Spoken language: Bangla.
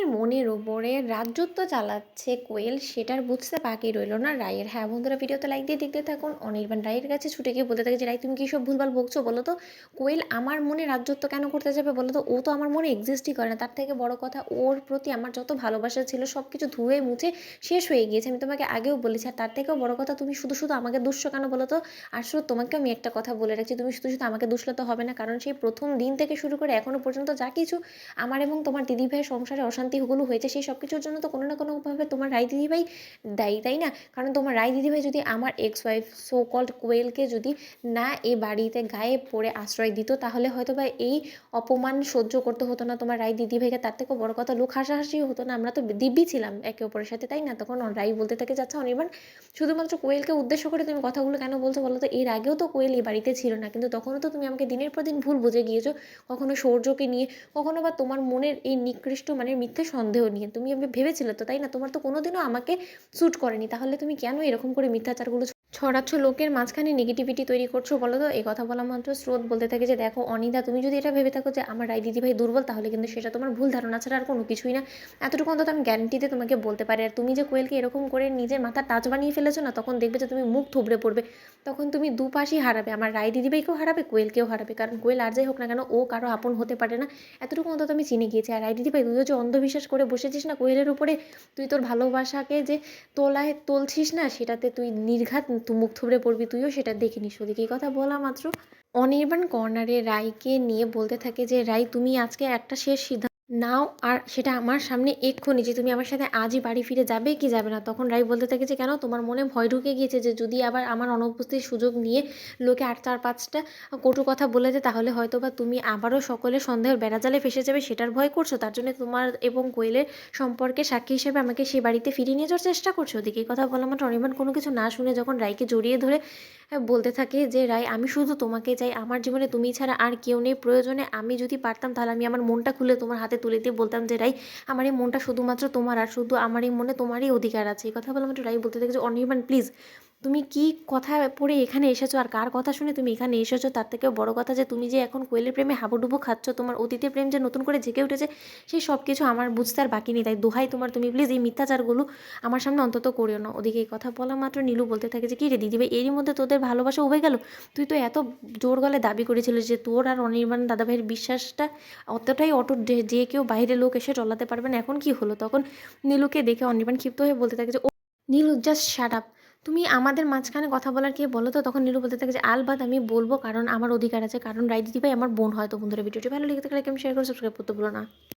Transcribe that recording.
নিজের মনের ওপরে রাজত্ব চালাচ্ছে কোয়েল, সেটার বুঝতে বাকি রইল না রায়ের। হ্যাঁ বন্ধুরা, ভিডিওতে লাইক দিয়ে দেখতে থাকুন। অনির্বাণ রায়ের কাছে ছুটে গিয়ে বলতে থাকে যে রায়, তুমি কি সব ভুলভাল বকছো বলো তো? কোয়েল আমার মনে রাজত্ব কেন করতে যাবে বলো তো? ও তো আমার মনে এক্সিস্টই করে না। তার থেকে বড় কথা, ওর প্রতি আমার যত ভালোবাসা ছিল সব কিছু ধুয়ে মুছে শেষ হয়ে গিয়েছে। আমি তোমাকে আগেও বলেছি। আর তার থেকেও বড় কথা, তুমি শুধু শুধু আমাকে দুষছো কেন বলো তো? আর শুধু তোমাকে আমি একটা কথা বলে রাখছি, তুমি শুধু শুধু আমাকে দুষলে তো হবে না। কারণ সেই প্রথম দিন থেকে শুরু করে এখনো পর্যন্ত যা কিছু আমার এবং তোমার দিদিভাইয়ের সংসারে অশান্তিগুলো হয়েছে, সেই সব কিছুর জন্য তো কোনো না কোনোভাবে তোমার রায় দিদিভাই দায়ী, তাই না? কারণ তোমার রায় দিদিভাই যদি আমার এক্স ওয়াইফ সো কল্ড কোয়েলকে যদি না এই বাড়িতে গায়ে পড়ে আশ্রয় দিত, তাহলে হয়তো বা এই অপমান সহ্য করতে হতো না তোমার রায় দিদিভাইকে। তার থেকেও বড় কথা, লোক হাসাহাসিও হতো না। আমরা তো দিব্যি ছিলাম একে অপরের সাথে, তাই না? তখন রাই বলতে থাকে, যাচ্ছে অনির্বাণ, শুধুমাত্র কোয়েলকে উদ্দেশ্য করে তুমি কথাগুলো কেন বলছো বলো তো? এর আগেও তো কোয়েল এই বাড়িতে ছিল না, কিন্তু তখনও তো তুমি আমাকে দিনের পর দিন ভুল বুঝে গিয়েছো। কখনো সৌর্যকে নিয়ে, কখনো বা তোমার মনের এই নিকৃষ্ট মানের মিথ্যে সন্দেহ নিয়ে। তুমি আমি ভেবেছিলে তো, তাই না? তোমার তো কোনোদিনও আমাকে স্যুট করেনি, তাহলে তুমি কেন এরকম করে মিথ্যাচারগুলো ছড়াচ্ছ, লোকের মাঝখানে নেগেটিভিটি তৈরি করছো বলো তো? এই কথা বলা মাত্র স্রোত বলতে থাকে যে দেখো অনিদা, তুমি যদি এটা ভেবে থাকো যে আমার রায় দিদিভাই দুর্বল, তাহলে কিন্তু সেটা তোমার ভুল ধারণা ছাড়া আর কোনো কিছুই না। এতটুকু অন্তত আমি গ্যারান্টিতে তোমাকে বলতে পারি। আর তুমি যে কোয়েলকে এরকম করে নিজের মাথার তাজ বানিয়ে ফেলেছো না, তখন দেখবে যে তুমি মুখ থুবড়ে পড়বে। তখন তুমি দুপাশই হারাবে, আমার রায় দিদিভাইকেও হারাবে, কোয়েলকেও হারাবে। কারণ কোয়েল আর যাই হোক না কেন, ও কারো আপন হতে পারে না। এতটুকু অন্তত আমি চিনে গিয়েছি। আর রায় দিদিভাই, তুইও যে অন্ধবিশ্বাস করে বসেছিস না কোয়েলের উপরে, তুই তোর ভালোবাসাকে যে তোলায় তুলছিস না, সেটাতে তুই নির্ঘাত মুখ থুবড়ে পড়বি। তুইও সেটা দেখে নিস। ওদিকে এই কথা বলা মাত্র অনির্বাণ কর্নারে রায়কে নিয়ে বলতে থাকে যে রায়, তুমি আজকে একটা শেষ সিদ্ধান্ত নাও, আর সেটা আমার সামনে এক্ষুনি, যে তুমি আমার সাথে আজই বাড়ি ফিরে যাবে কি যাবে না। তখন রায় বলতে থাকে যে কেন, তোমার মনে ভয় ঢুকে গিয়েছে যে যদি আবার আমার অনুপস্থিতির সুযোগ নিয়ে লোকে আর চার পাঁচটা কটু কথা বলে দেয়, তাহলে হয়তো বা তুমি আবারও সকলের সন্দেহের বেড়াজালে ফেসে যাবে, সেটার ভয় করছো? তার জন্য তোমার এবং কোয়েলের সম্পর্কে সাক্ষী হিসেবে আমাকে সেই বাড়িতে ফিরিয়ে নিয়ে যাওয়ার চেষ্টা করছো? ওদিকে এই কথা বলা মাত্র অনির্বাণ কোনো কিছু না শুনে যখন রায়কে জড়িয়ে ধরে বলতে থাকে যে রায়, আমি শুধু তোমাকে চাই, আমার জীবনে তুমি ছাড়া আর কেউ নেই। প্রয়োজনে আমি যদি পারতাম তাহলে আমি আমার মনটা খুলে তোমার হাতে তুলে দিয়ে বলতাম যে রাই, আমার এই মনটা শুধুমাত্র তোমার, আর শুধু আমার এই মনে তোমারই অধিকার আছে। এই কথা বলে মাত্র রাই বলতে থাকে যে অনির্বাণ প্লিজ, তুমি কি কথা পড়ে এখানে এসেছো, আর কার কথা শুনে তুমি এখানে এসেছো? তার থেকেও বড় কথা যে তুমি যে এখন কোয়েলের প্রেমে হাবুডুবু খাচ্ছ, তোমার অতীতের প্রেম যে নতুন করে জেগে উঠেছে, সেই সব কিছু আমার বুঝতে আর বাকি নেই। তাই দোহাই তোমার, তুমি প্লিজ এই মিথ্যাচারগুলো আমার সামনে অন্তত করিও না। ওদিকে এই কথা বলা মাত্র নীলু বলতে থাকে যে কী রে দিদিভাই, এরই মধ্যে তোদের ভালোবাসা উবে গেল? তুই তো এত জোর গলায় দাবি করেছিলিস যে তোর আর অনির্বাণ দাদাভাইয়ের বিশ্বাসটা অতটাই অটুট যে কেউ বাইরের লোক এসে টলাতে পারবে না। এখন কি হলো? তখন নীলুকে দেখে অনির্বাণ ক্ষিপ্ত হয়ে বলতে থাকে যে ও নীলু, জাস্ট শাট আপ। তুমি আমাদের মাঝখানে কথা বলার কে বলো তো? তখন নীলু বলতে থাকে যে আলবাত আমি বলবো, কারণ আমার অধিকার আছে, কারণ রায় দিদিভাই আমার বোন হয়। তো বন্ধুরা, ভিডিওটি ভালো লেগে থাকলে কেমন শেয়ার করে সাবস্ক্রাইব করতে ভুলো না।